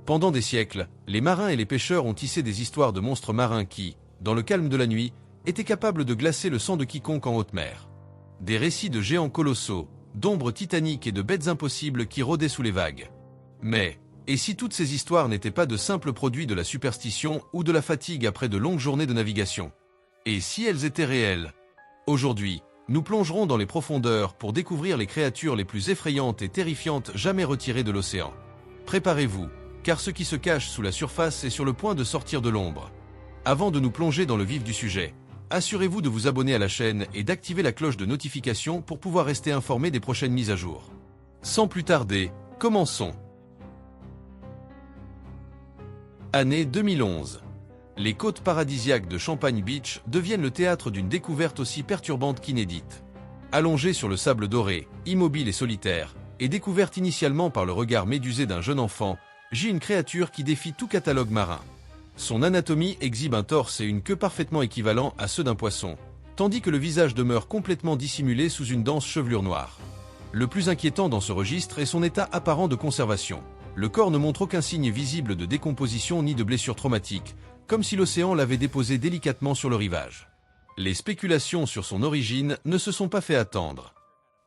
Pendant des siècles, les marins et les pêcheurs ont tissé des histoires de monstres marins qui, dans le calme de la nuit, étaient capables de glacer le sang de quiconque en haute mer. Des récits de géants colossaux, d'ombres titaniques et de bêtes impossibles qui rôdaient sous les vagues. Mais, et si toutes ces histoires n'étaient pas de simples produits de la superstition ou de la fatigue après de longues journées de navigation? Et si elles étaient réelles? Aujourd'hui, nous plongerons dans les profondeurs pour découvrir les créatures les plus effrayantes et terrifiantes jamais retirées de l'océan. Préparez-vous, car ce qui se cache sous la surface est sur le point de sortir de l'ombre. Avant de nous plonger dans le vif du sujet, assurez-vous de vous abonner à la chaîne et d'activer la cloche de notification pour pouvoir rester informé des prochaines mises à jour. Sans plus tarder, commençons. Année 2011. Les côtes paradisiaques de Champagne Beach deviennent le théâtre d'une découverte aussi perturbante qu'inédite. Allongée sur le sable doré, immobile et solitaire, et découverte initialement par le regard médusé d'un jeune enfant, gît une créature qui défie tout catalogue marin. Son anatomie exhibe un torse et une queue parfaitement équivalents à ceux d'un poisson, tandis que le visage demeure complètement dissimulé sous une dense chevelure noire. Le plus inquiétant dans ce registre est son état apparent de conservation. Le corps ne montre aucun signe visible de décomposition ni de blessure traumatique, comme si l'océan l'avait déposé délicatement sur le rivage. Les spéculations sur son origine ne se sont pas fait attendre.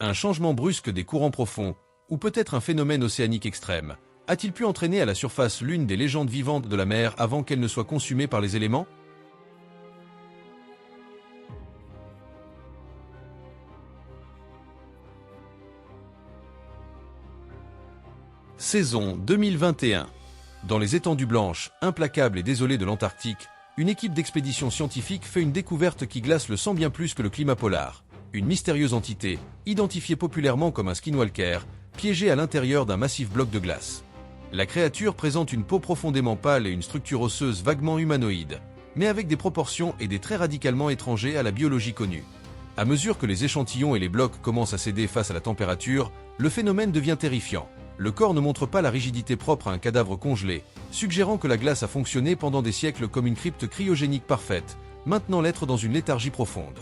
Un changement brusque des courants profonds, ou peut-être un phénomène océanique extrême, a-t-il pu entraîner à la surface l'une des légendes vivantes de la mer avant qu'elle ne soit consumée par les éléments? Saison 2021. Dans les étendues blanches, implacables et désolées de l'Antarctique, une équipe d'expédition scientifique fait une découverte qui glace le sang bien plus que le climat polar. Une mystérieuse entité, identifiée populairement comme un skinwalker, piégée à l'intérieur d'un massif bloc de glace. La créature présente une peau profondément pâle et une structure osseuse vaguement humanoïde, mais avec des proportions et des traits radicalement étrangers à la biologie connue. À mesure que les échantillons et les blocs commencent à céder face à la température, le phénomène devient terrifiant. Le corps ne montre pas la rigidité propre à un cadavre congelé, suggérant que la glace a fonctionné pendant des siècles comme une crypte cryogénique parfaite, maintenant l'être dans une léthargie profonde.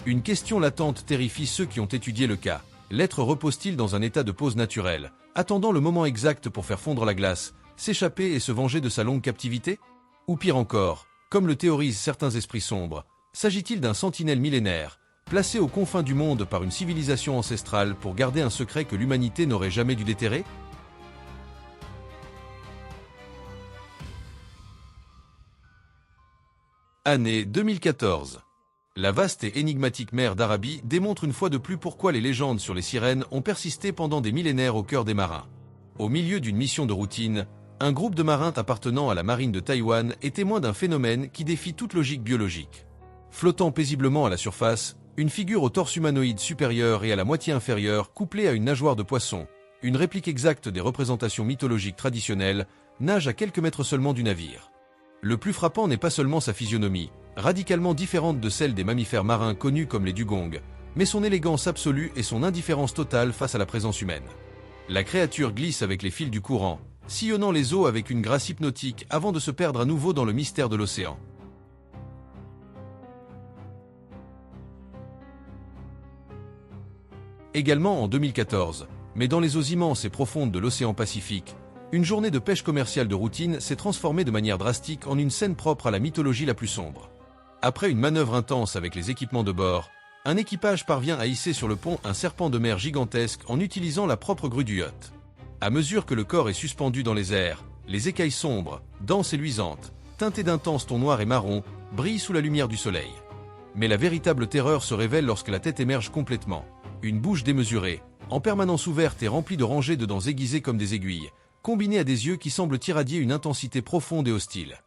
Une question latente terrifie ceux qui ont étudié le cas. L'être repose-t-il dans un état de pause naturelle, attendant le moment exact pour faire fondre la glace, s'échapper et se venger de sa longue captivité? Ou pire encore, comme le théorisent certains esprits sombres, s'agit-il d'un sentinelle millénaire, placé aux confins du monde par une civilisation ancestrale pour garder un secret que l'humanité n'aurait jamais dû déterrer? Année 2014. La vaste et énigmatique mer d'Arabie démontre une fois de plus pourquoi les légendes sur les sirènes ont persisté pendant des millénaires au cœur des marins. Au milieu d'une mission de routine, un groupe de marins appartenant à la marine de Taïwan est témoin d'un phénomène qui défie toute logique biologique. Flottant paisiblement à la surface, une figure au torse humanoïde supérieur et à la moitié inférieure couplée à une nageoire de poisson, une réplique exacte des représentations mythologiques traditionnelles, nage à quelques mètres seulement du navire. Le plus frappant n'est pas seulement sa physionomie, radicalement différente de celle des mammifères marins connus comme les dugongs, mais son élégance absolue et son indifférence totale face à la présence humaine. La créature glisse avec les fils du courant, sillonnant les eaux avec une grâce hypnotique avant de se perdre à nouveau dans le mystère de l'océan. Également en 2014, mais dans les eaux immenses et profondes de l'océan Pacifique, une journée de pêche commerciale de routine s'est transformée de manière drastique en une scène propre à la mythologie la plus sombre. Après une manœuvre intense avec les équipements de bord, un équipage parvient à hisser sur le pont un serpent de mer gigantesque en utilisant la propre grue du yacht. À mesure que le corps est suspendu dans les airs, les écailles sombres, denses et luisantes, teintées d'intenses tons noirs et marrons, brillent sous la lumière du soleil. Mais la véritable terreur se révèle lorsque la tête émerge complètement. Une bouche démesurée, en permanence ouverte et remplie de rangées de dents aiguisées comme des aiguilles, combinée à des yeux qui semblent irradier une intensité profonde et hostile.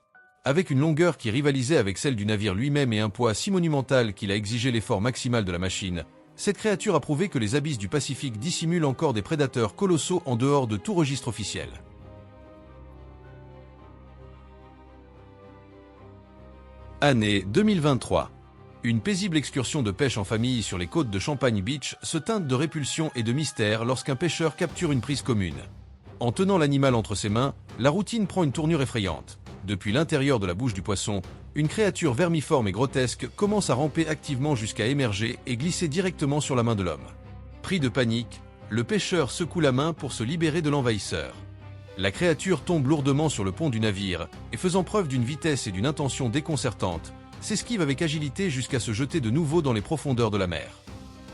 Avec une longueur qui rivalisait avec celle du navire lui-même et un poids si monumental qu'il a exigé l'effort maximal de la machine, cette créature a prouvé que les abysses du Pacifique dissimulent encore des prédateurs colossaux en dehors de tout registre officiel. Année 2023. Une paisible excursion de pêche en famille sur les côtes de Champagne Beach se teinte de répulsion et de mystère lorsqu'un pêcheur capture une prise commune. En tenant l'animal entre ses mains, la routine prend une tournure effrayante. Depuis l'intérieur de la bouche du poisson, une créature vermiforme et grotesque commence à ramper activement jusqu'à émerger et glisser directement sur la main de l'homme. Pris de panique, le pêcheur secoue la main pour se libérer de l'envahisseur. La créature tombe lourdement sur le pont du navire, et faisant preuve d'une vitesse et d'une intention déconcertantes, s'esquive avec agilité jusqu'à se jeter de nouveau dans les profondeurs de la mer.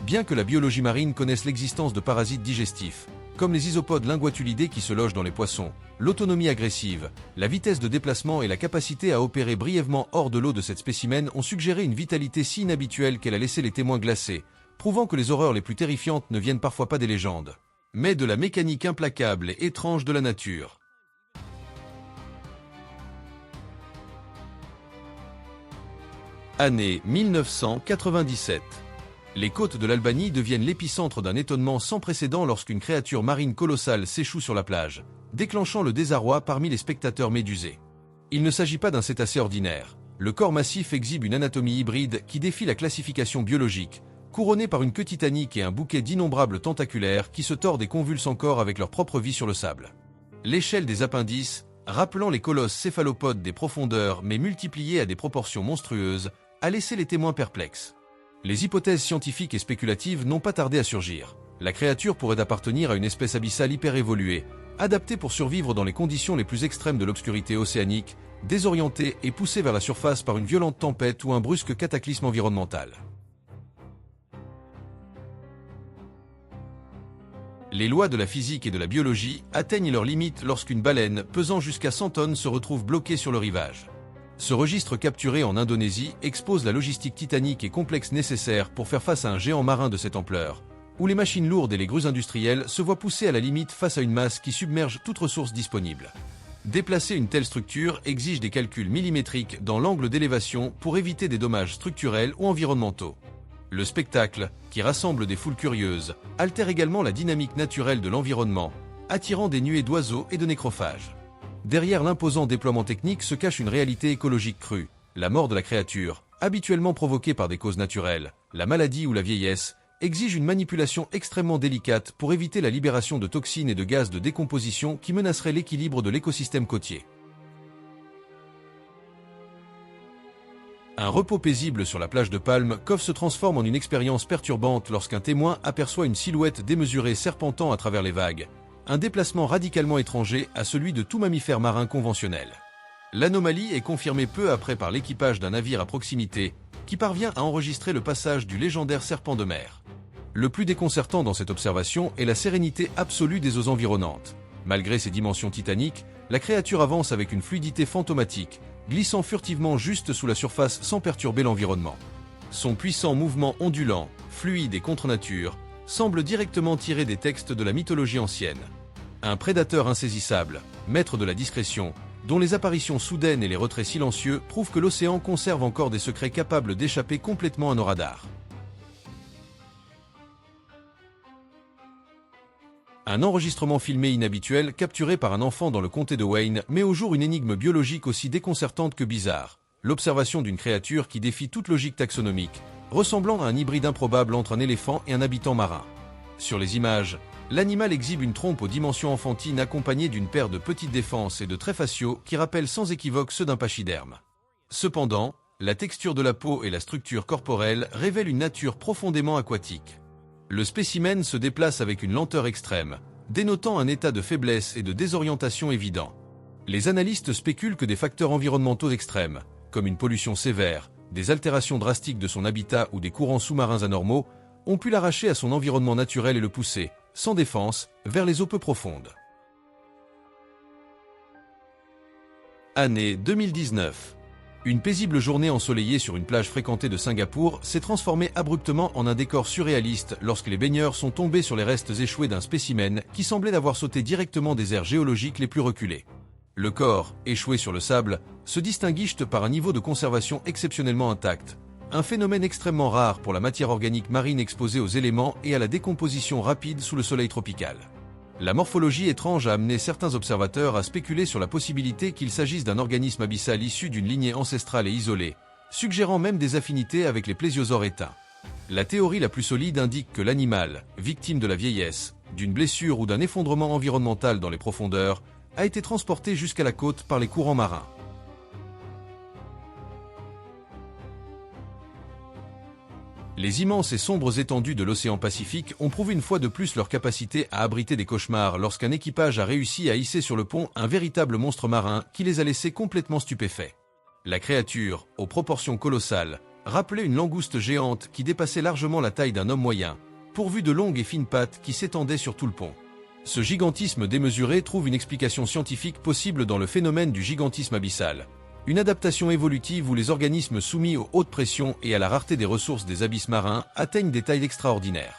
Bien que la biologie marine connaisse l'existence de parasites digestifs, comme les isopodes linguatulidés qui se logent dans les poissons, l'autonomie agressive, la vitesse de déplacement et la capacité à opérer brièvement hors de l'eau de cette spécimen ont suggéré une vitalité si inhabituelle qu'elle a laissé les témoins glacés, prouvant que les horreurs les plus terrifiantes ne viennent parfois pas des légendes, mais de la mécanique implacable et étrange de la nature. Année 1997. Les côtes de l'Albanie deviennent l'épicentre d'un étonnement sans précédent lorsqu'une créature marine colossale s'échoue sur la plage, déclenchant le désarroi parmi les spectateurs médusés. Il ne s'agit pas d'un cétacé ordinaire. Le corps massif exhibe une anatomie hybride qui défie la classification biologique, couronné par une queue titanique et un bouquet d'innombrables tentaculaires qui se tordent et convulsent encore avec leur propre vie sur le sable. L'échelle des appendices, rappelant les colosses céphalopodes des profondeurs mais multipliés à des proportions monstrueuses, a laissé les témoins perplexes. Les hypothèses scientifiques et spéculatives n'ont pas tardé à surgir. La créature pourrait appartenir à une espèce abyssale hyper évoluée, adaptée pour survivre dans les conditions les plus extrêmes de l'obscurité océanique, désorientée et poussée vers la surface par une violente tempête ou un brusque cataclysme environnemental. Les lois de la physique et de la biologie atteignent leurs limites lorsqu'une baleine pesant jusqu'à 100 tonnes se retrouve bloquée sur le rivage. Ce registre capturé en Indonésie expose la logistique titanique et complexe nécessaire pour faire face à un géant marin de cette ampleur, où les machines lourdes et les grues industrielles se voient poussées à la limite face à une masse qui submerge toute ressource disponible. Déplacer une telle structure exige des calculs millimétriques dans l'angle d'élévation pour éviter des dommages structurels ou environnementaux. Le spectacle, qui rassemble des foules curieuses, altère également la dynamique naturelle de l'environnement, attirant des nuées d'oiseaux et de nécrophages. Derrière l'imposant déploiement technique se cache une réalité écologique crue, la mort de la créature, habituellement provoquée par des causes naturelles, la maladie ou la vieillesse, exige une manipulation extrêmement délicate pour éviter la libération de toxines et de gaz de décomposition qui menaceraient l'équilibre de l'écosystème côtier. Un repos paisible sur la plage de Palm Cove se transforme en une expérience perturbante lorsqu'un témoin aperçoit une silhouette démesurée serpentant à travers les vagues, un déplacement radicalement étranger à celui de tout mammifère marin conventionnel. L'anomalie est confirmée peu après par l'équipage d'un navire à proximité, qui parvient à enregistrer le passage du légendaire serpent de mer. Le plus déconcertant dans cette observation est la sérénité absolue des eaux environnantes. Malgré ses dimensions titaniques, la créature avance avec une fluidité fantomatique, glissant furtivement juste sous la surface sans perturber l'environnement. Son puissant mouvement ondulant, fluide et contre nature, semble directement tiré des textes de la mythologie ancienne. Un prédateur insaisissable, maître de la discrétion, dont les apparitions soudaines et les retraits silencieux prouvent que l'océan conserve encore des secrets capables d'échapper complètement à nos radars. Un enregistrement filmé inhabituel capturé par un enfant dans le comté de Wayne met au jour une énigme biologique aussi déconcertante que bizarre, l'observation d'une créature qui défie toute logique taxonomique, ressemblant à un hybride improbable entre un éléphant et un habitant marin. Sur les images, l'animal exhibe une trompe aux dimensions enfantines accompagnée d'une paire de petites défenses et de traits faciaux qui rappellent sans équivoque ceux d'un pachyderme. Cependant, la texture de la peau et la structure corporelle révèlent une nature profondément aquatique. Le spécimen se déplace avec une lenteur extrême, dénotant un état de faiblesse et de désorientation évident. Les analystes spéculent que des facteurs environnementaux extrêmes, comme une pollution sévère, des altérations drastiques de son habitat ou des courants sous-marins anormaux, ont pu l'arracher à son environnement naturel et le pousser, sans défense, vers les eaux peu profondes. Année 2019. Une paisible journée ensoleillée sur une plage fréquentée de Singapour s'est transformée abruptement en un décor surréaliste lorsque les baigneurs sont tombés sur les restes échoués d'un spécimen qui semblait avoir sauté directement des aires géologiques les plus reculées. Le corps, échoué sur le sable, se distingue par un niveau de conservation exceptionnellement intact, un phénomène extrêmement rare pour la matière organique marine exposée aux éléments et à la décomposition rapide sous le soleil tropical. La morphologie étrange a amené certains observateurs à spéculer sur la possibilité qu'il s'agisse d'un organisme abyssal issu d'une lignée ancestrale et isolée, suggérant même des affinités avec les plésiosaures éteints. La théorie la plus solide indique que l'animal, victime de la vieillesse, d'une blessure ou d'un effondrement environnemental dans les profondeurs, a été transporté jusqu'à la côte par les courants marins. Les immenses et sombres étendues de l'océan Pacifique ont prouvé une fois de plus leur capacité à abriter des cauchemars lorsqu'un équipage a réussi à hisser sur le pont un véritable monstre marin qui les a laissés complètement stupéfaits. La créature, aux proportions colossales, rappelait une langouste géante qui dépassait largement la taille d'un homme moyen, pourvue de longues et fines pattes qui s'étendaient sur tout le pont. Ce gigantisme démesuré trouve une explication scientifique possible dans le phénomène du gigantisme abyssal, une adaptation évolutive où les organismes soumis aux hautes pressions et à la rareté des ressources des abysses marins atteignent des tailles extraordinaires.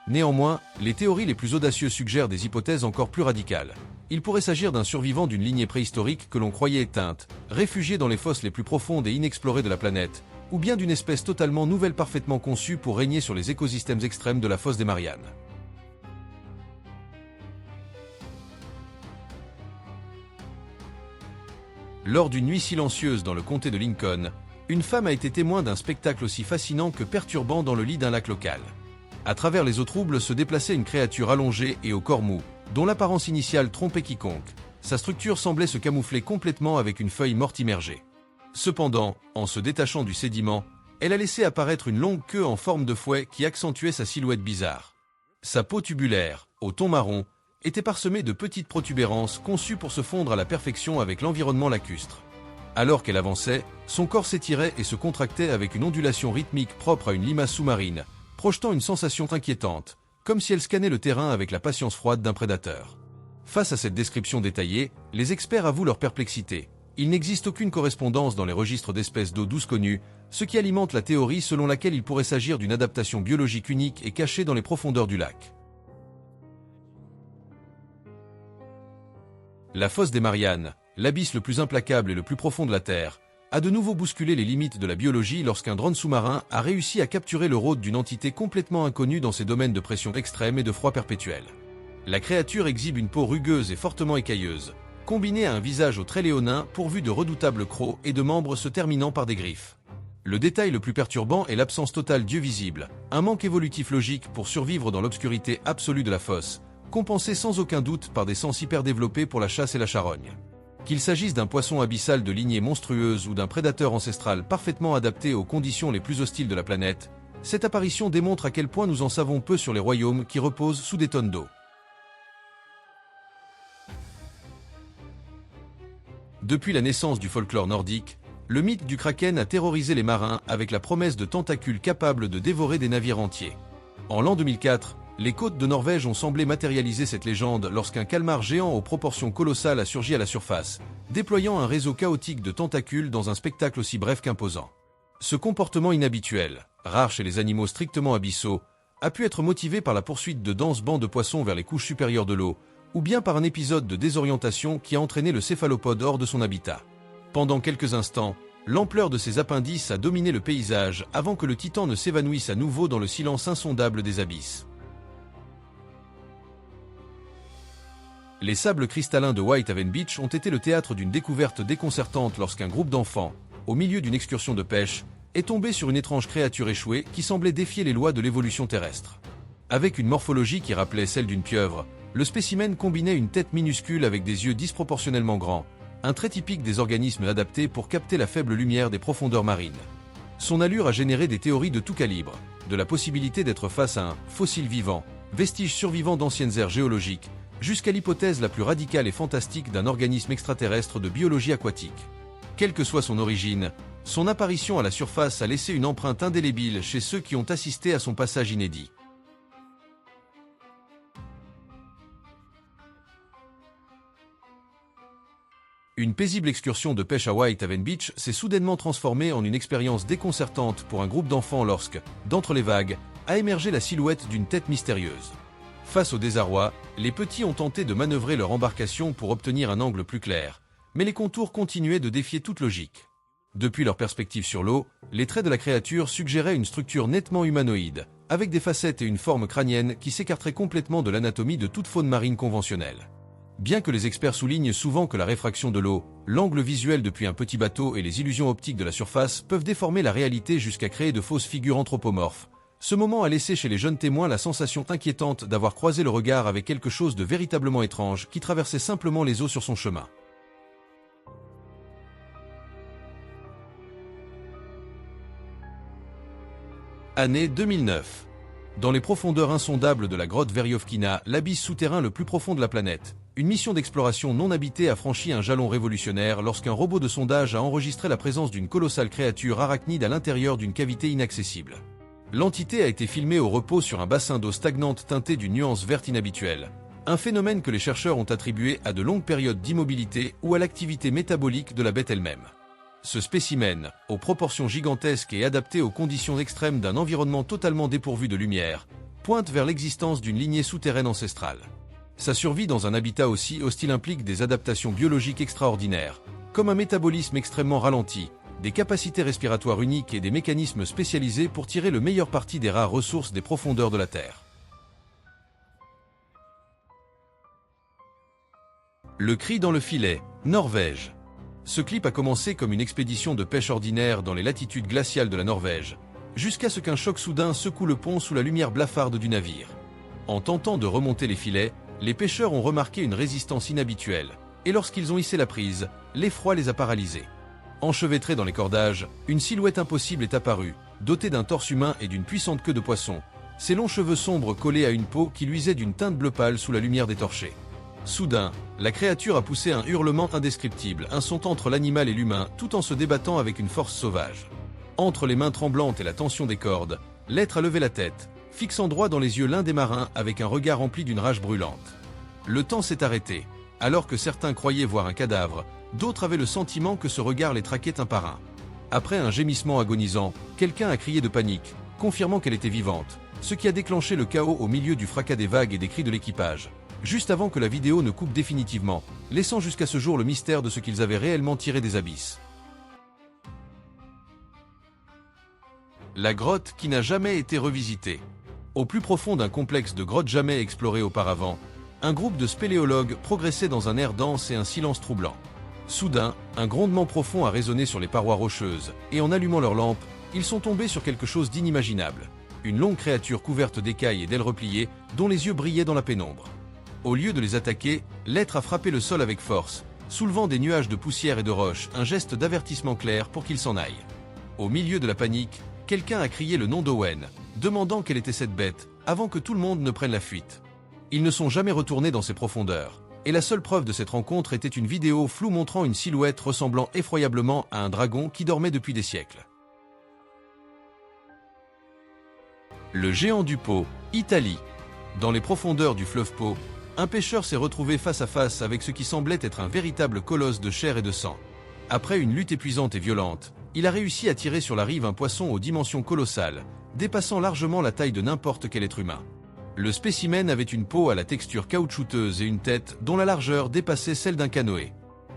Néanmoins, les théories les plus audacieuses suggèrent des hypothèses encore plus radicales. Il pourrait s'agir d'un survivant d'une lignée préhistorique que l'on croyait éteinte, réfugié dans les fosses les plus profondes et inexplorées de la planète, ou bien d'une espèce totalement nouvelle parfaitement conçue pour régner sur les écosystèmes extrêmes de la fosse des Mariannes. Lors d'une nuit silencieuse dans le comté de Lincoln, une femme a été témoin d'un spectacle aussi fascinant que perturbant dans le lit d'un lac local. À travers les eaux troubles se déplaçait une créature allongée et au corps mou, dont l'apparence initiale trompait quiconque. Sa structure semblait se camoufler complètement avec une feuille morte immergée. Cependant, en se détachant du sédiment, elle a laissé apparaître une longue queue en forme de fouet qui accentuait sa silhouette bizarre. Sa peau tubulaire, au ton marron, était parsemée de petites protubérances conçues pour se fondre à la perfection avec l'environnement lacustre. Alors qu'elle avançait, son corps s'étirait et se contractait avec une ondulation rythmique propre à une limace sous-marine, projetant une sensation inquiétante, comme si elle scannait le terrain avec la patience froide d'un prédateur. Face à cette description détaillée, les experts avouent leur perplexité. Il n'existe aucune correspondance dans les registres d'espèces d'eau douce connues, ce qui alimente la théorie selon laquelle il pourrait s'agir d'une adaptation biologique unique et cachée dans les profondeurs du lac. La fosse des Mariannes, l'abysse le plus implacable et le plus profond de la Terre, a de nouveau bousculé les limites de la biologie lorsqu'un drone sous-marin a réussi à capturer le rôde d'une entité complètement inconnue dans ces domaines de pression extrême et de froid perpétuel. La créature exhibe une peau rugueuse et fortement écailleuse, combinée à un visage aux traits léonins pourvu de redoutables crocs et de membres se terminant par des griffes. Le détail le plus perturbant est l'absence totale d'yeux visibles, un manque évolutif logique pour survivre dans l'obscurité absolue de la fosse, compensé sans aucun doute par des sens hyper développés pour la chasse et la charogne. Qu'il s'agisse d'un poisson abyssal de lignée monstrueuse ou d'un prédateur ancestral parfaitement adapté aux conditions les plus hostiles de la planète, cette apparition démontre à quel point nous en savons peu sur les royaumes qui reposent sous des tonnes d'eau. Depuis la naissance du folklore nordique, le mythe du kraken a terrorisé les marins avec la promesse de tentacules capables de dévorer des navires entiers. En l'an 2004, les côtes de Norvège ont semblé matérialiser cette légende lorsqu'un calmar géant aux proportions colossales a surgi à la surface, déployant un réseau chaotique de tentacules dans un spectacle aussi bref qu'imposant. Ce comportement inhabituel, rare chez les animaux strictement abyssaux, a pu être motivé par la poursuite de denses bancs de poissons vers les couches supérieures de l'eau, ou bien par un épisode de désorientation qui a entraîné le céphalopode hors de son habitat. Pendant quelques instants, l'ampleur de ces appendices a dominé le paysage avant que le titan ne s'évanouisse à nouveau dans le silence insondable des abysses. Les sables cristallins de Whitehaven Beach ont été le théâtre d'une découverte déconcertante lorsqu'un groupe d'enfants, au milieu d'une excursion de pêche, est tombé sur une étrange créature échouée qui semblait défier les lois de l'évolution terrestre. Avec une morphologie qui rappelait celle d'une pieuvre, le spécimen combinait une tête minuscule avec des yeux disproportionnellement grands, un trait typique des organismes adaptés pour capter la faible lumière des profondeurs marines. Son allure a généré des théories de tout calibre, de la possibilité d'être face à un fossile vivant, vestige survivant d'anciennes ères géologiques, jusqu'à l'hypothèse la plus radicale et fantastique d'un organisme extraterrestre de biologie aquatique. Quelle que soit son origine, son apparition à la surface a laissé une empreinte indélébile chez ceux qui ont assisté à son passage inédit. Une paisible excursion de pêche à Whitehaven Beach s'est soudainement transformée en une expérience déconcertante pour un groupe d'enfants lorsque, d'entre les vagues, a émergé la silhouette d'une tête mystérieuse. Face au désarroi, les petits ont tenté de manœuvrer leur embarcation pour obtenir un angle plus clair, mais les contours continuaient de défier toute logique. Depuis leur perspective sur l'eau, les traits de la créature suggéraient une structure nettement humanoïde, avec des facettes et une forme crânienne qui s'écarteraient complètement de l'anatomie de toute faune marine conventionnelle. Bien que les experts soulignent souvent que la réfraction de l'eau, l'angle visuel depuis un petit bateau et les illusions optiques de la surface peuvent déformer la réalité jusqu'à créer de fausses figures anthropomorphes, ce moment a laissé chez les jeunes témoins la sensation inquiétante d'avoir croisé le regard avec quelque chose de véritablement étrange qui traversait simplement les eaux sur son chemin. Année 2009. Dans les profondeurs insondables de la grotte Veriovkina, l'abysse souterrain le plus profond de la planète, une mission d'exploration non habitée a franchi un jalon révolutionnaire lorsqu'un robot de sondage a enregistré la présence d'une colossale créature arachnide à l'intérieur d'une cavité inaccessible. L'entité a été filmée au repos sur un bassin d'eau stagnante teinté d'une nuance verte inhabituelle, un phénomène que les chercheurs ont attribué à de longues périodes d'immobilité ou à l'activité métabolique de la bête elle-même. Ce spécimen, aux proportions gigantesques et adapté aux conditions extrêmes d'un environnement totalement dépourvu de lumière, pointe vers l'existence d'une lignée souterraine ancestrale. Sa survie dans un habitat aussi hostile implique des adaptations biologiques extraordinaires, comme un métabolisme extrêmement ralenti, des capacités respiratoires uniques et des mécanismes spécialisés pour tirer le meilleur parti des rares ressources des profondeurs de la Terre. Le cri dans le filet, Norvège. Ce clip a commencé comme une expédition de pêche ordinaire dans les latitudes glaciales de la Norvège, jusqu'à ce qu'un choc soudain secoue le pont sous la lumière blafarde du navire. En tentant de remonter les filets, les pêcheurs ont remarqué une résistance inhabituelle, et lorsqu'ils ont hissé la prise, l'effroi les a paralysés. Enchevêtrés dans les cordages, une silhouette impossible est apparue, dotée d'un torse humain et d'une puissante queue de poisson, ses longs cheveux sombres collés à une peau qui luisait d'une teinte bleu pâle sous la lumière des torchers. Soudain, la créature a poussé un hurlement indescriptible, un son entre l'animal et l'humain, tout en se débattant avec une force sauvage. Entre les mains tremblantes et la tension des cordes, l'être a levé la tête, fixant droit dans les yeux l'un des marins avec un regard rempli d'une rage brûlante. Le temps s'est arrêté. Alors que certains croyaient voir un cadavre, d'autres avaient le sentiment que ce regard les traquait un par un. Après un gémissement agonisant, quelqu'un a crié de panique, confirmant qu'elle était vivante, ce qui a déclenché le chaos au milieu du fracas des vagues et des cris de l'équipage, juste avant que la vidéo ne coupe définitivement, laissant jusqu'à ce jour le mystère de ce qu'ils avaient réellement tiré des abysses. La grotte qui n'a jamais été revisitée. Au plus profond d'un complexe de grottes jamais exploré auparavant, un groupe de spéléologues progressait dans un air dense et un silence troublant. Soudain, un grondement profond a résonné sur les parois rocheuses, et en allumant leurs lampes, ils sont tombés sur quelque chose d'inimaginable. Une longue créature couverte d'écailles et d'ailes repliées, dont les yeux brillaient dans la pénombre. Au lieu de les attaquer, l'être a frappé le sol avec force, soulevant des nuages de poussière et de roches, un geste d'avertissement clair pour qu'ils s'en aillent. Au milieu de la panique, quelqu'un a crié le nom d'Owen, demandant quelle était cette bête, avant que tout le monde ne prenne la fuite. Ils ne sont jamais retournés dans ces profondeurs, et la seule preuve de cette rencontre était une vidéo floue montrant une silhouette ressemblant effroyablement à un dragon qui dormait depuis des siècles. Le géant du Pô, Italie. Dans les profondeurs du fleuve Pô, un pêcheur s'est retrouvé face à face avec ce qui semblait être un véritable colosse de chair et de sang. Après une lutte épuisante et violente, il a réussi à tirer sur la rive un poisson aux dimensions colossales, dépassant largement la taille de n'importe quel être humain. Le spécimen avait une peau à la texture caoutchouteuse et une tête dont la largeur dépassait celle d'un canoë.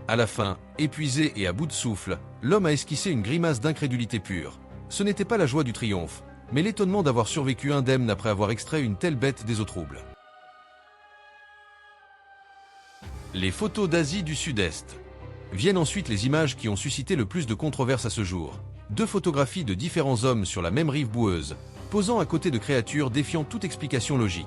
À la fin, épuisé et à bout de souffle, l'homme a esquissé une grimace d'incrédulité pure. Ce n'était pas la joie du triomphe, mais l'étonnement d'avoir survécu indemne après avoir extrait une telle bête des eaux troubles. Les photos d'Asie du Sud-Est. Viennent ensuite les images qui ont suscité le plus de controverses à ce jour. 2 photographies de différents hommes sur la même rive boueuse, posant à côté de créatures défiant toute explication logique.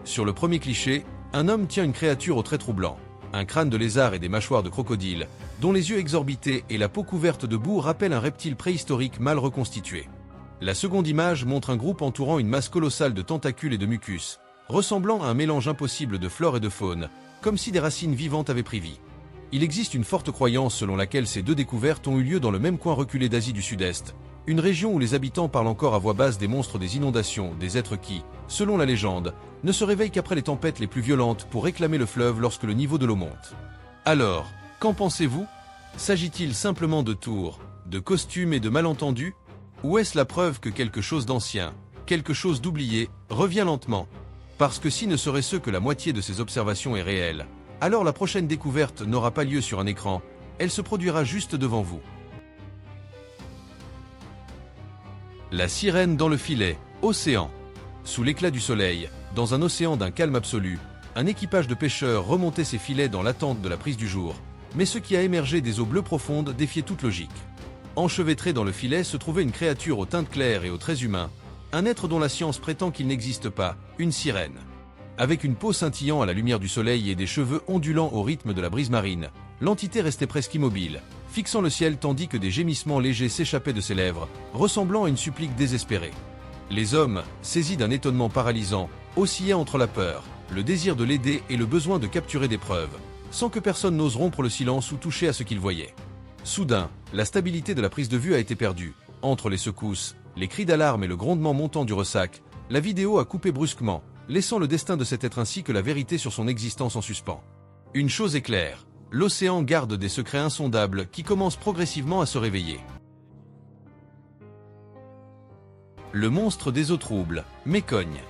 Sur le premier cliché, un homme tient une créature au trait troublant, un crâne de lézard et des mâchoires de crocodile, dont les yeux exorbités et la peau couverte de boue rappellent un reptile préhistorique mal reconstitué. La seconde image montre un groupe entourant une masse colossale de tentacules et de mucus, ressemblant à un mélange impossible de flore et de faune, comme si des racines vivantes avaient pris vie. Il existe une forte croyance selon laquelle ces 2 découvertes ont eu lieu dans le même coin reculé d'Asie du Sud-Est, une région où les habitants parlent encore à voix basse des monstres des inondations, des êtres qui, selon la légende, ne se réveillent qu'après les tempêtes les plus violentes pour réclamer le fleuve lorsque le niveau de l'eau monte. Alors, qu'en pensez-vous? S'agit-il simplement de tours, de costumes et de malentendus? Ou est-ce la preuve que quelque chose d'ancien, quelque chose d'oublié, revient lentement? Parce que si ne serait-ce que la moitié de ces observations est réelle, alors la prochaine découverte n'aura pas lieu sur un écran, elle se produira juste devant vous. La sirène dans le filet, océan. Sous l'éclat du soleil, dans un océan d'un calme absolu, un équipage de pêcheurs remontait ses filets dans l'attente de la prise du jour, mais ce qui a émergé des eaux bleues profondes défiait toute logique. Enchevêtré dans le filet se trouvait une créature aux teintes claires et aux traits humains, un être dont la science prétend qu'il n'existe pas, une sirène. Avec une peau scintillant à la lumière du soleil et des cheveux ondulants au rythme de la brise marine, l'entité restait presque immobile, fixant le ciel tandis que des gémissements légers s'échappaient de ses lèvres, ressemblant à une supplique désespérée. Les hommes, saisis d'un étonnement paralysant, oscillaient entre la peur, le désir de l'aider et le besoin de capturer des preuves, sans que personne n'ose rompre le silence ou toucher à ce qu'ils voyaient. Soudain, la stabilité de la prise de vue a été perdue. Entre les secousses, les cris d'alarme et le grondement montant du ressac, la vidéo a coupé brusquement, laissant le destin de cet être ainsi que la vérité sur son existence en suspens. Une chose est claire, l'océan garde des secrets insondables qui commencent progressivement à se réveiller. Le monstre des eaux troubles, Mécogne.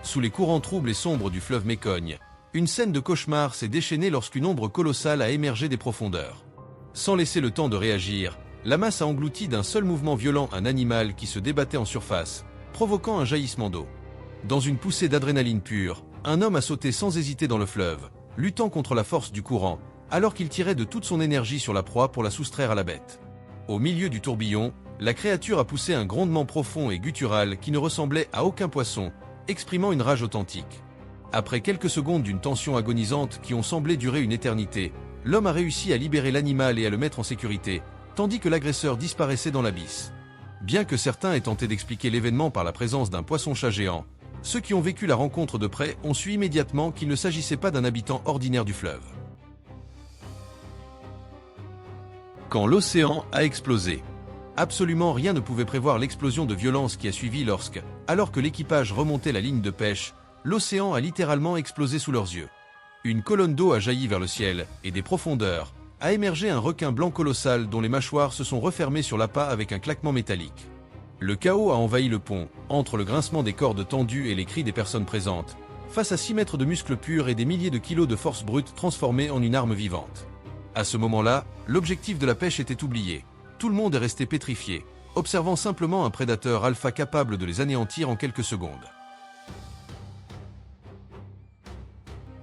Sous les courants troubles et sombres du fleuve Mécogne, une scène de cauchemar s'est déchaînée lorsqu'une ombre colossale a émergé des profondeurs. Sans laisser le temps de réagir, la masse a englouti d'un seul mouvement violent un animal qui se débattait en surface, provoquant un jaillissement d'eau. Dans une poussée d'adrénaline pure, un homme a sauté sans hésiter dans le fleuve, luttant contre la force du courant, alors qu'il tirait de toute son énergie sur la proie pour la soustraire à la bête. Au milieu du tourbillon, la créature a poussé un grondement profond et guttural qui ne ressemblait à aucun poisson, exprimant une rage authentique. Après quelques secondes d'une tension agonisante qui ont semblé durer une éternité, l'homme a réussi à libérer l'animal et à le mettre en sécurité, tandis que l'agresseur disparaissait dans l'abysse. Bien que certains aient tenté d'expliquer l'événement par la présence d'un poisson-chat géant, ceux qui ont vécu la rencontre de près ont su immédiatement qu'il ne s'agissait pas d'un habitant ordinaire du fleuve. Quand l'océan a explosé. Absolument rien ne pouvait prévoir l'explosion de violence qui a suivi alors que l'équipage remontait la ligne de pêche, l'océan a littéralement explosé sous leurs yeux. Une colonne d'eau a jailli vers le ciel, et des profondeurs a émergé un requin blanc colossal dont les mâchoires se sont refermées sur l'appât avec un claquement métallique. Le chaos a envahi le pont, entre le grincement des cordes tendues et les cris des personnes présentes, face à 6 mètres de muscles purs et des milliers de kilos de force brute transformés en une arme vivante. À ce moment-là, l'objectif de la pêche était oublié. Tout le monde est resté pétrifié, observant simplement un prédateur alpha capable de les anéantir en quelques secondes.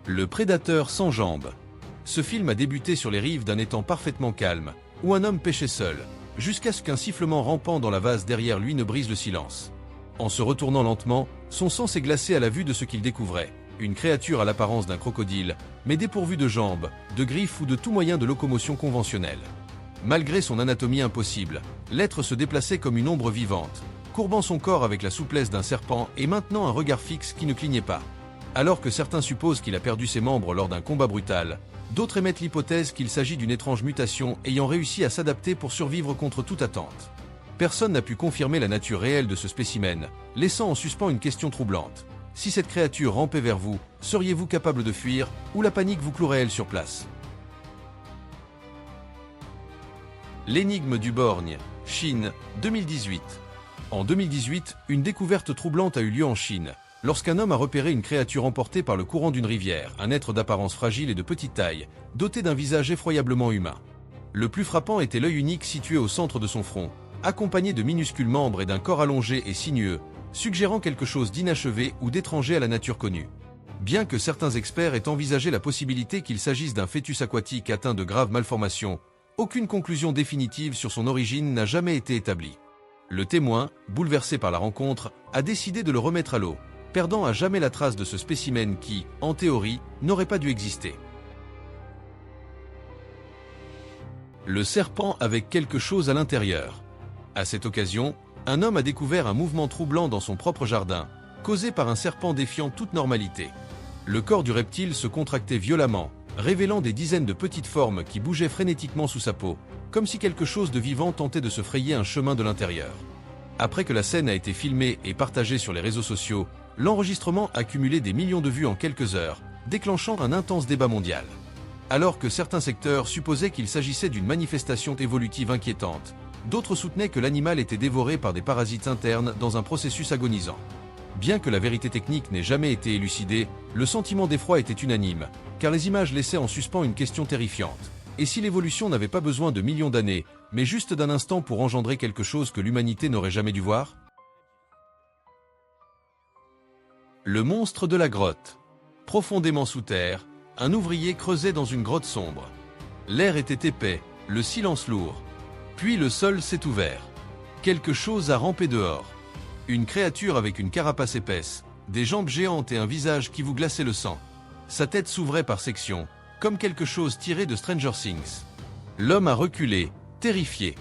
Le prédateur sans jambes. Ce film a débuté sur les rives d'un étang parfaitement calme, où un homme pêchait seul, jusqu'à ce qu'un sifflement rampant dans la vase derrière lui ne brise le silence. En se retournant lentement, son sang s'est glacé à la vue de ce qu'il découvrait. Une créature à l'apparence d'un crocodile, mais dépourvue de jambes, de griffes ou de tout moyen de locomotion conventionnel. Malgré son anatomie impossible, l'être se déplaçait comme une ombre vivante, courbant son corps avec la souplesse d'un serpent et maintenant un regard fixe qui ne clignait pas. Alors que certains supposent qu'il a perdu ses membres lors d'un combat brutal, d'autres émettent l'hypothèse qu'il s'agit d'une étrange mutation ayant réussi à s'adapter pour survivre contre toute attente. Personne n'a pu confirmer la nature réelle de ce spécimen, laissant en suspens une question troublante. Si cette créature rampait vers vous, seriez-vous capable de fuir, ou la panique vous clouerait elle sur place? L'énigme du borgne, Chine, 2018. En 2018, une découverte troublante a eu lieu en Chine, lorsqu'un homme a repéré une créature emportée par le courant d'une rivière, un être d'apparence fragile et de petite taille, doté d'un visage effroyablement humain. Le plus frappant était l'œil unique situé au centre de son front, accompagné de minuscules membres et d'un corps allongé et sinueux, suggérant quelque chose d'inachevé ou d'étranger à la nature connue. Bien que certains experts aient envisagé la possibilité qu'il s'agisse d'un fœtus aquatique atteint de graves malformations, aucune conclusion définitive sur son origine n'a jamais été établie. Le témoin, bouleversé par la rencontre, a décidé de le remettre à l'eau, perdant à jamais la trace de ce spécimen qui, en théorie, n'aurait pas dû exister. Le serpent avec quelque chose à l'intérieur. À cette occasion, un homme a découvert un mouvement troublant dans son propre jardin, causé par un serpent défiant toute normalité. Le corps du reptile se contractait violemment, révélant des dizaines de petites formes qui bougeaient frénétiquement sous sa peau, comme si quelque chose de vivant tentait de se frayer un chemin de l'intérieur. Après que la scène a été filmée et partagée sur les réseaux sociaux, l'enregistrement a cumulé des millions de vues en quelques heures, déclenchant un intense débat mondial. Alors que certains secteurs supposaient qu'il s'agissait d'une manifestation évolutive inquiétante, d'autres soutenaient que l'animal était dévoré par des parasites internes dans un processus agonisant. Bien que la vérité technique n'ait jamais été élucidée, le sentiment d'effroi était unanime, car les images laissaient en suspens une question terrifiante. Et si l'évolution n'avait pas besoin de millions d'années, mais juste d'un instant pour engendrer quelque chose que l'humanité n'aurait jamais dû voir? Le monstre de la grotte. Profondément sous terre, un ouvrier creusait dans une grotte sombre. L'air était épais, le silence lourd. Puis le sol s'est ouvert. Quelque chose a rampé dehors. Une créature avec une carapace épaisse, des jambes géantes et un visage qui vous glaçait le sang. Sa tête s'ouvrait par sections, comme quelque chose tiré de Stranger Things. L'homme a reculé, terrifié.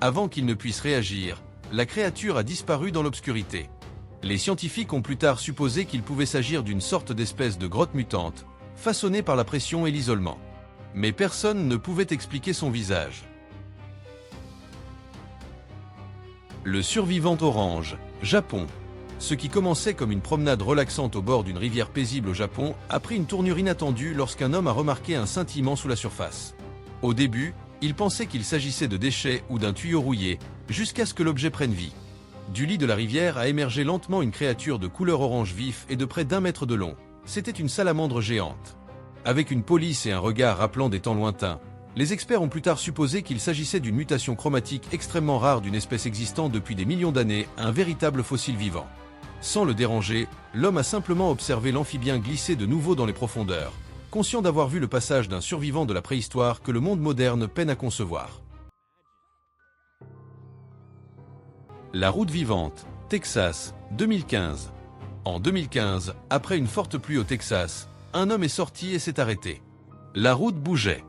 Avant qu'il ne puisse réagir, la créature a disparu dans l'obscurité. Les scientifiques ont plus tard supposé qu'il pouvait s'agir d'une sorte d'espèce de grotte mutante, façonnée par la pression et l'isolement. Mais personne ne pouvait expliquer son visage. Le survivant orange, Japon. Ce qui commençait comme une promenade relaxante au bord d'une rivière paisible au Japon a pris une tournure inattendue lorsqu'un homme a remarqué un scintillement sous la surface. Au début, il pensait qu'il s'agissait de déchets ou d'un tuyau rouillé, jusqu'à ce que l'objet prenne vie. Du lit de la rivière a émergé lentement une créature de couleur orange vif et de près d'1 mètre de long. C'était une salamandre géante. Avec une police et un regard rappelant des temps lointains, les experts ont plus tard supposé qu'il s'agissait d'une mutation chromatique extrêmement rare d'une espèce existant depuis des millions d'années, un véritable fossile vivant. Sans le déranger, l'homme a simplement observé l'amphibien glisser de nouveau dans les profondeurs, conscient d'avoir vu le passage d'un survivant de la préhistoire que le monde moderne peine à concevoir. La route vivante, Texas, 2015. En 2015, après une forte pluie au Texas, un homme est sorti et s'est arrêté. La route bougeait.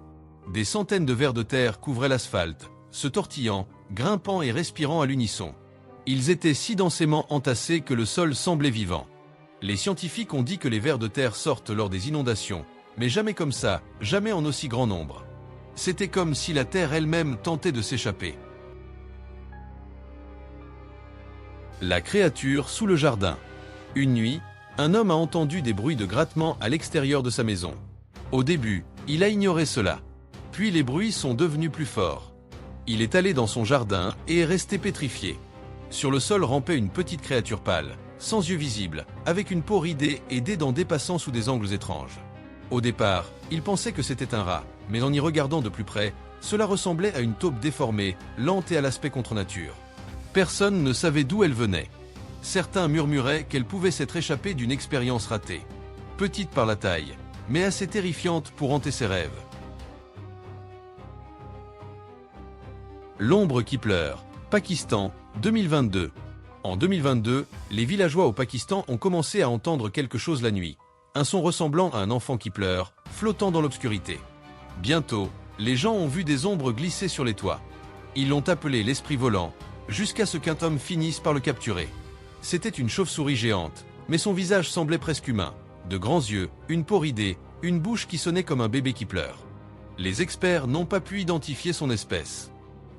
Des centaines de vers de terre couvraient l'asphalte, se tortillant, grimpant et respirant à l'unisson. Ils étaient si densément entassés que le sol semblait vivant. Les scientifiques ont dit que les vers de terre sortent lors des inondations, mais jamais comme ça, jamais en aussi grand nombre. C'était comme si la terre elle-même tentait de s'échapper. La créature sous le jardin. Une nuit, un homme a entendu des bruits de grattement à l'extérieur de sa maison. Au début, il a ignoré cela. Puis les bruits sont devenus plus forts. Il est allé dans son jardin et est resté pétrifié. Sur le sol rampait une petite créature pâle, sans yeux visibles, avec une peau ridée et des dents dépassant sous des angles étranges. Au départ, il pensait que c'était un rat, mais en y regardant de plus près, cela ressemblait à une taupe déformée, lente et à l'aspect contre nature. Personne ne savait d'où elle venait. Certains murmuraient qu'elle pouvait s'être échappée d'une expérience ratée. Petite par la taille, mais assez terrifiante pour hanter ses rêves. L'ombre qui pleure, Pakistan, 2022. En 2022, les villageois au Pakistan ont commencé à entendre quelque chose la nuit. Un son ressemblant à un enfant qui pleure, flottant dans l'obscurité. Bientôt, les gens ont vu des ombres glisser sur les toits. Ils l'ont appelé l'esprit volant, jusqu'à ce qu'un homme finisse par le capturer. C'était une chauve-souris géante, mais son visage semblait presque humain. De grands yeux, une peau ridée, une bouche qui sonnait comme un bébé qui pleure. Les experts n'ont pas pu identifier son espèce.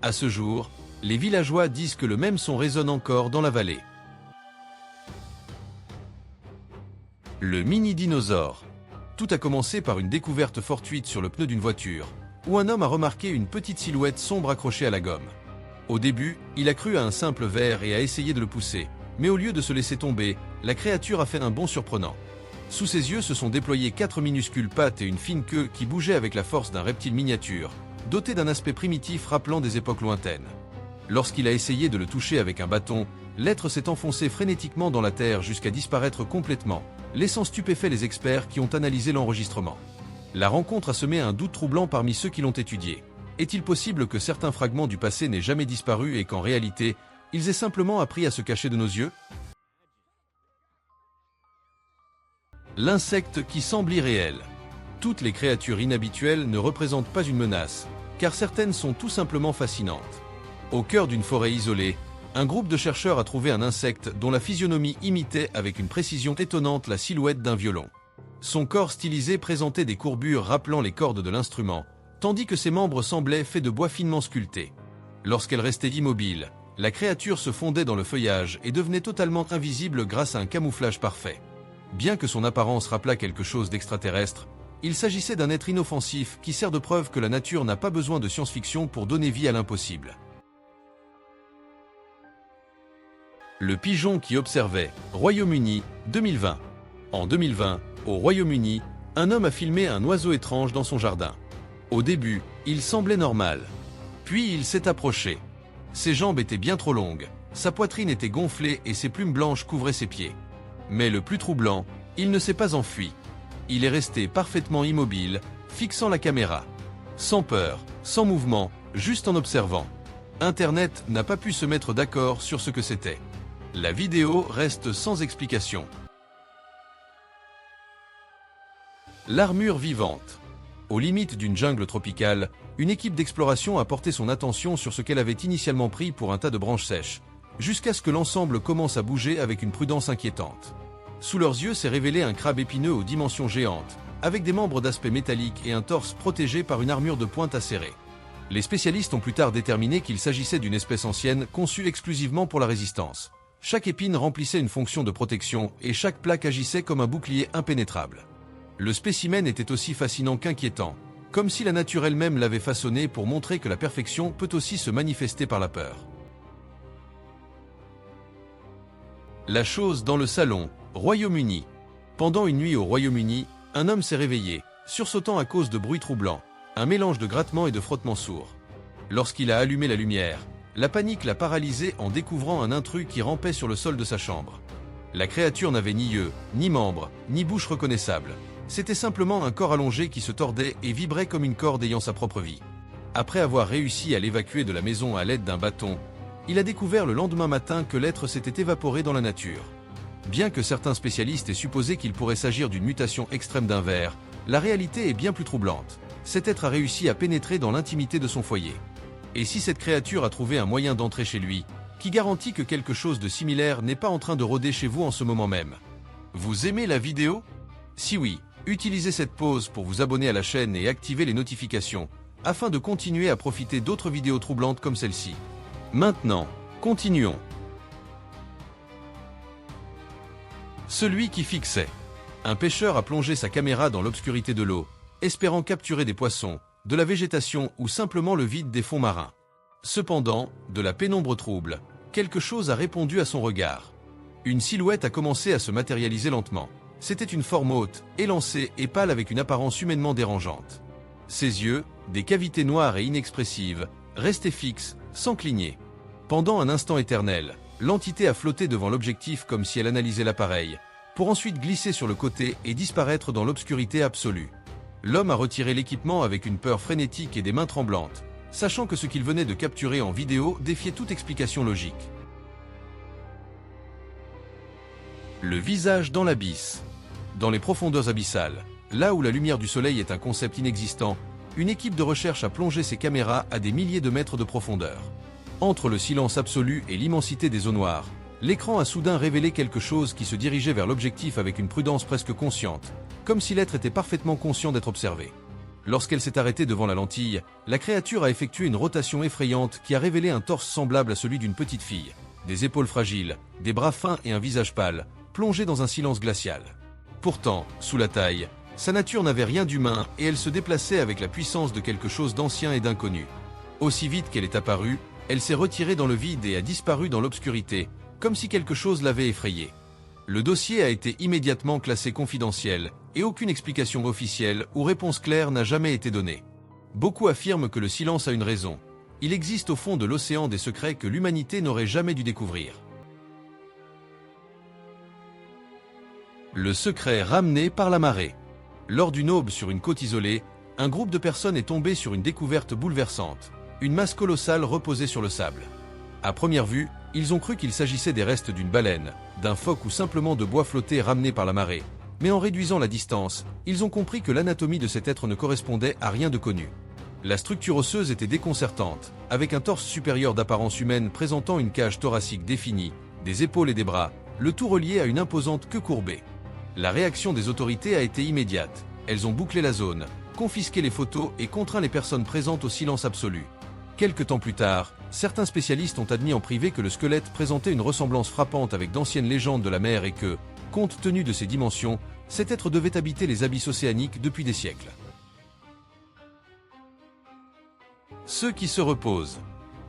À ce jour, les villageois disent que le même son résonne encore dans la vallée. Le mini-dinosaure. Tout a commencé par une découverte fortuite sur le pneu d'une voiture, où un homme a remarqué une petite silhouette sombre accrochée à la gomme. Au début, il a cru à un simple ver et a essayé de le pousser, mais au lieu de se laisser tomber, la créature a fait un bond surprenant. Sous ses yeux se sont déployées 4 minuscules pattes et une fine queue qui bougeait avec la force d'un reptile miniature, doté d'un aspect primitif rappelant des époques lointaines. Lorsqu'il a essayé de le toucher avec un bâton, l'être s'est enfoncé frénétiquement dans la terre jusqu'à disparaître complètement, laissant stupéfaits les experts qui ont analysé l'enregistrement. La rencontre a semé un doute troublant parmi ceux qui l'ont étudié. Est-il possible que certains fragments du passé n'aient jamais disparu et qu'en réalité, ils aient simplement appris à se cacher de nos yeux? L'insecte qui semble irréel. Toutes les créatures inhabituelles ne représentent pas une menace, car certaines sont tout simplement fascinantes. Au cœur d'une forêt isolée, un groupe de chercheurs a trouvé un insecte dont la physionomie imitait avec une précision étonnante la silhouette d'un violon. Son corps stylisé présentait des courbures rappelant les cordes de l'instrument, tandis que ses membres semblaient faits de bois finement sculpté. Lorsqu'elle restait immobile, la créature se fondait dans le feuillage et devenait totalement invisible grâce à un camouflage parfait. Bien que son apparence rappelât quelque chose d'extraterrestre, il s'agissait d'un être inoffensif qui sert de preuve que la nature n'a pas besoin de science-fiction pour donner vie à l'impossible. Le pigeon qui observait, Royaume-Uni, 2020. En 2020, au Royaume-Uni, un homme a filmé un oiseau étrange dans son jardin. Au début, il semblait normal. Puis il s'est approché. Ses jambes étaient bien trop longues, sa poitrine était gonflée et ses plumes blanches couvraient ses pieds. Mais le plus troublant, il ne s'est pas enfui. Il est resté parfaitement immobile, fixant la caméra. Sans peur, sans mouvement, juste en observant. Internet n'a pas pu se mettre d'accord sur ce que c'était. La vidéo reste sans explication. L'armure vivante. Aux limites d'une jungle tropicale, une équipe d'exploration a porté son attention sur ce qu'elle avait initialement pris pour un tas de branches sèches. jusqu'à ce que l'ensemble commence à bouger avec une prudence inquiétante. Sous leurs yeux s'est révélé un crabe épineux aux dimensions géantes, avec des membres d'aspect métallique et un torse protégé par une armure de pointe acérée. Les spécialistes ont plus tard déterminé qu'il s'agissait d'une espèce ancienne conçue exclusivement pour la résistance. Chaque épine remplissait une fonction de protection et chaque plaque agissait comme un bouclier impénétrable. Le spécimen était aussi fascinant qu'inquiétant, comme si la nature elle-même l'avait façonné pour montrer que la perfection peut aussi se manifester par la peur. La chose dans le salon, Royaume-Uni. Pendant une nuit au Royaume-Uni, un homme s'est réveillé, sursautant à cause de bruits troublants, un mélange de grattements et de frottements sourds. Lorsqu'il a allumé la lumière, la panique l'a paralysé en découvrant un intrus qui rampait sur le sol de sa chambre. La créature n'avait ni yeux, ni membres, ni bouche reconnaissable. C'était simplement un corps allongé qui se tordait et vibrait comme une corde ayant sa propre vie. Après avoir réussi à l'évacuer de la maison à l'aide d'un bâton, il a découvert le lendemain matin que l'être s'était évaporé dans la nature. Bien que certains spécialistes aient supposé qu'il pourrait s'agir d'une mutation extrême d'un ver, la réalité est bien plus troublante. Cet être a réussi à pénétrer dans l'intimité de son foyer. Et si cette créature a trouvé un moyen d'entrer chez lui, qui garantit que quelque chose de similaire n'est pas en train de rôder chez vous en ce moment même? Vous aimez la vidéo? Si oui, utilisez cette pause pour vous abonner à la chaîne et activer les notifications, afin de continuer à profiter d'autres vidéos troublantes comme celle-ci. Maintenant, continuons. Celui qui fixait. Un pêcheur a plongé sa caméra dans l'obscurité de l'eau, espérant capturer des poissons, de la végétation ou simplement le vide des fonds marins. Cependant, de la pénombre trouble, quelque chose a répondu à son regard. Une silhouette a commencé à se matérialiser lentement. C'était une forme haute, élancée et pâle avec une apparence humainement dérangeante. Ses yeux, des cavités noires et inexpressives, restaient fixes, sans cligner. Pendant un instant éternel, l'entité a flotté devant l'objectif comme si elle analysait l'appareil, pour ensuite glisser sur le côté et disparaître dans l'obscurité absolue. L'homme a retiré l'équipement avec une peur frénétique et des mains tremblantes, sachant que ce qu'il venait de capturer en vidéo défiait toute explication logique. Le visage dans l'abysse. Dans les profondeurs abyssales, là où la lumière du soleil est un concept inexistant, une équipe de recherche a plongé ses caméras à des milliers de mètres de profondeur. Entre le silence absolu et l'immensité des eaux noires, l'écran a soudain révélé quelque chose qui se dirigeait vers l'objectif avec une prudence presque consciente, comme si l'être était parfaitement conscient d'être observé. Lorsqu'elle s'est arrêtée devant la lentille, la créature a effectué une rotation effrayante qui a révélé un torse semblable à celui d'une petite fille, des épaules fragiles, des bras fins et un visage pâle, plongé dans un silence glacial. Pourtant, sous la taille, sa nature n'avait rien d'humain et elle se déplaçait avec la puissance de quelque chose d'ancien et d'inconnu. Aussi vite qu'elle est apparue, elle s'est retirée dans le vide et a disparu dans l'obscurité, comme si quelque chose l'avait effrayée. Le dossier a été immédiatement classé confidentiel et aucune explication officielle ou réponse claire n'a jamais été donnée. Beaucoup affirment que le silence a une raison. Il existe au fond de l'océan des secrets que l'humanité n'aurait jamais dû découvrir. Le secret ramené par la marée. Lors d'une aube sur une côte isolée, un groupe de personnes est tombé sur une découverte bouleversante. Une masse colossale reposait sur le sable. À première vue, ils ont cru qu'il s'agissait des restes d'une baleine, d'un phoque ou simplement de bois flotté ramené par la marée. Mais en réduisant la distance, ils ont compris que l'anatomie de cet être ne correspondait à rien de connu. La structure osseuse était déconcertante, avec un torse supérieur d'apparence humaine présentant une cage thoracique définie, des épaules et des bras, le tout relié à une imposante queue courbée. La réaction des autorités a été immédiate. Elles ont bouclé la zone, confisqué les photos et contraint les personnes présentes au silence absolu. Quelque temps plus tard, certains spécialistes ont admis en privé que le squelette présentait une ressemblance frappante avec d'anciennes légendes de la mer et que, compte tenu de ses dimensions, cet être devait habiter les abysses océaniques depuis des siècles. Ceux qui se reposent.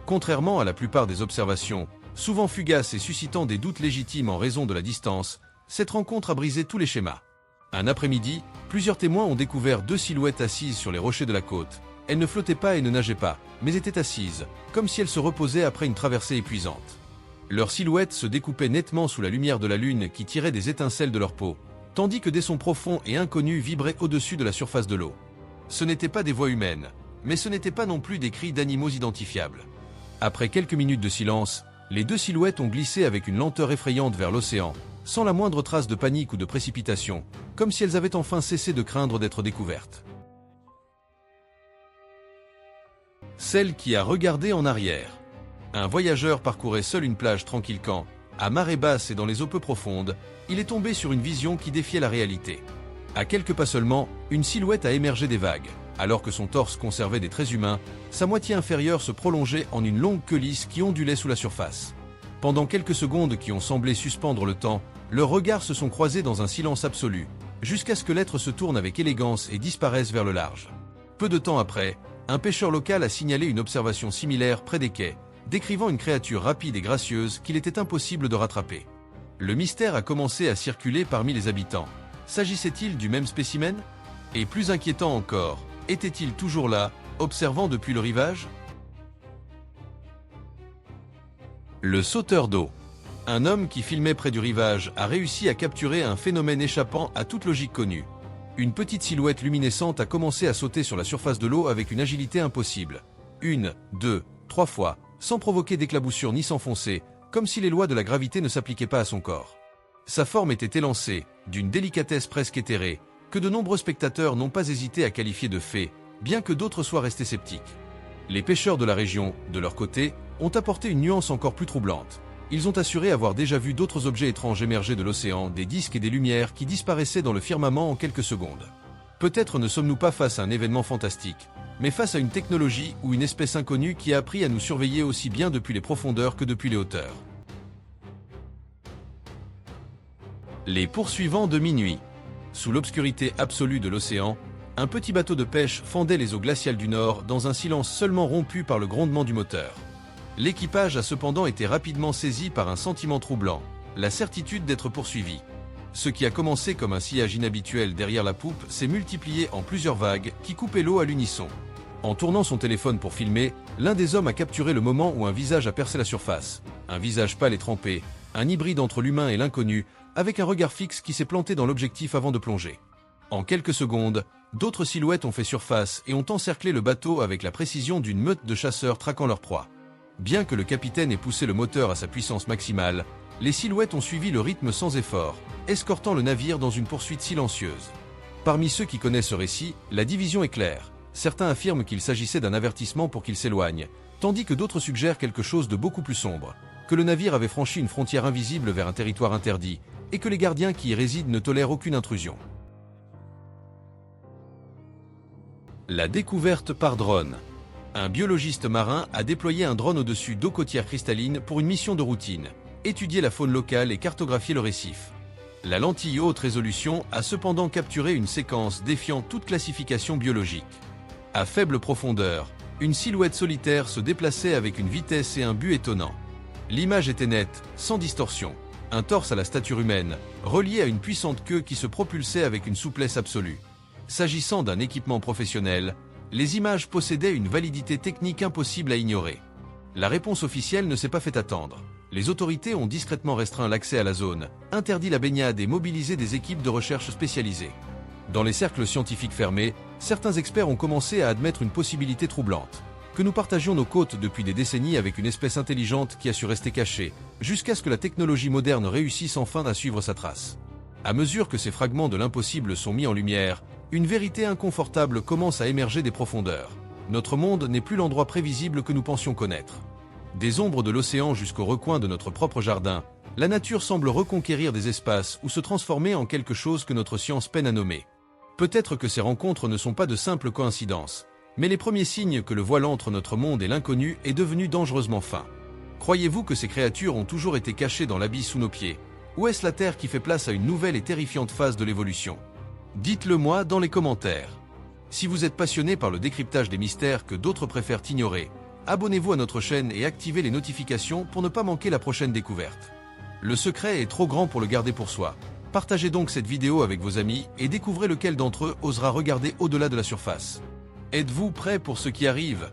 Contrairement à la plupart des observations, souvent fugaces et suscitant des doutes légitimes en raison de la distance, cette rencontre a brisé tous les schémas. Un après-midi, plusieurs témoins ont découvert deux silhouettes assises sur les rochers de la côte. Elles ne flottaient pas et ne nageaient pas, mais étaient assises, comme si elles se reposaient après une traversée épuisante. Leurs silhouettes se découpaient nettement sous la lumière de la lune qui tirait des étincelles de leur peau, tandis que des sons profonds et inconnus vibraient au-dessus de la surface de l'eau. Ce n'étaient pas des voix humaines, mais ce n'étaient pas non plus des cris d'animaux identifiables. Après quelques minutes de silence, les deux silhouettes ont glissé avec une lenteur effrayante vers l'océan, sans la moindre trace de panique ou de précipitation, comme si elles avaient enfin cessé de craindre d'être découvertes. Celle qui a regardé en arrière. Un voyageur parcourait seul une plage tranquille quand, à marée basse et dans les eaux peu profondes, il est tombé sur une vision qui défiait la réalité. À quelques pas seulement, une silhouette a émergé des vagues. Alors que son torse conservait des traits humains, sa moitié inférieure se prolongeait en une longue queue lisse qui ondulait sous la surface. Pendant quelques secondes qui ont semblé suspendre le temps, leurs regards se sont croisés dans un silence absolu, jusqu'à ce que l'être se tourne avec élégance et disparaisse vers le large. Peu de temps après, un pêcheur local a signalé une observation similaire près des quais, décrivant une créature rapide et gracieuse qu'il était impossible de rattraper. Le mystère a commencé à circuler parmi les habitants. S'agissait-il du même spécimen? Et plus inquiétant encore, était-il toujours là, observant depuis le rivage? Le sauteur d'eau. Un homme qui filmait près du rivage a réussi à capturer un phénomène échappant à toute logique connue. Une petite silhouette luminescente a commencé à sauter sur la surface de l'eau avec une agilité impossible. 1, 2, 3 fois, sans provoquer d'éclaboussure ni s'enfoncer, comme si les lois de la gravité ne s'appliquaient pas à son corps. Sa forme était élancée, d'une délicatesse presque éthérée, que de nombreux spectateurs n'ont pas hésité à qualifier de fée, bien que d'autres soient restés sceptiques. Les pêcheurs de la région, de leur côté, ont apporté une nuance encore plus troublante. Ils ont assuré avoir déjà vu d'autres objets étranges émerger de l'océan, des disques et des lumières qui disparaissaient dans le firmament en quelques secondes. Peut-être ne sommes-nous pas face à un événement fantastique, mais face à une technologie ou une espèce inconnue qui a appris à nous surveiller aussi bien depuis les profondeurs que depuis les hauteurs. Les poursuivants de minuit. Sous l'obscurité absolue de l'océan, un petit bateau de pêche fendait les eaux glaciales du nord dans un silence seulement rompu par le grondement du moteur. L'équipage a cependant été rapidement saisi par un sentiment troublant, la certitude d'être poursuivi. Ce qui a commencé comme un sillage inhabituel derrière la poupe s'est multiplié en plusieurs vagues qui coupaient l'eau à l'unisson. En tournant son téléphone pour filmer, l'un des hommes a capturé le moment où un visage a percé la surface. Un visage pâle et trempé, un hybride entre l'humain et l'inconnu, avec un regard fixe qui s'est planté dans l'objectif avant de plonger. En quelques secondes, d'autres silhouettes ont fait surface et ont encerclé le bateau avec la précision d'une meute de chasseurs traquant leur proie. Bien que le capitaine ait poussé le moteur à sa puissance maximale, les silhouettes ont suivi le rythme sans effort, escortant le navire dans une poursuite silencieuse. Parmi ceux qui connaissent ce récit, la division est claire. Certains affirment qu'il s'agissait d'un avertissement pour qu'il s'éloigne, tandis que d'autres suggèrent quelque chose de beaucoup plus sombre, que le navire avait franchi une frontière invisible vers un territoire interdit, et que les gardiens qui y résident ne tolèrent aucune intrusion. La découverte par drone. Un biologiste marin a déployé un drone au-dessus d'eaux côtières cristallines pour une mission de routine, étudier la faune locale et cartographier le récif. La lentille haute résolution a cependant capturé une séquence défiant toute classification biologique. À faible profondeur, une silhouette solitaire se déplaçait avec une vitesse et un but étonnants. L'image était nette, sans distorsion. Un torse à la stature humaine, relié à une puissante queue qui se propulsait avec une souplesse absolue. S'agissant d'un équipement professionnel, les images possédaient une validité technique impossible à ignorer. La réponse officielle ne s'est pas fait attendre. Les autorités ont discrètement restreint l'accès à la zone, interdit la baignade et mobilisé des équipes de recherche spécialisées. Dans les cercles scientifiques fermés, certains experts ont commencé à admettre une possibilité troublante. Que nous partagions nos côtes depuis des décennies avec une espèce intelligente qui a su rester cachée, jusqu'à ce que la technologie moderne réussisse enfin à suivre sa trace. À mesure que ces fragments de l'impossible sont mis en lumière, une vérité inconfortable commence à émerger des profondeurs. Notre monde n'est plus l'endroit prévisible que nous pensions connaître. Des ombres de l'océan jusqu'aux recoins de notre propre jardin, la nature semble reconquérir des espaces ou se transformer en quelque chose que notre science peine à nommer. Peut-être que ces rencontres ne sont pas de simples coïncidences, mais les premiers signes que le voile entre notre monde et l'inconnu est devenu dangereusement fin. Croyez-vous que ces créatures ont toujours été cachées dans l'abysse sous nos pieds? Ou est-ce la Terre qui fait place à une nouvelle et terrifiante phase de l'évolution? Dites-le moi dans les commentaires. Si vous êtes passionné par le décryptage des mystères que d'autres préfèrent ignorer, abonnez-vous à notre chaîne et activez les notifications pour ne pas manquer la prochaine découverte. Le secret est trop grand pour le garder pour soi. Partagez donc cette vidéo avec vos amis et découvrez lequel d'entre eux osera regarder au-delà de la surface. Êtes-vous prêts pour ce qui arrive ?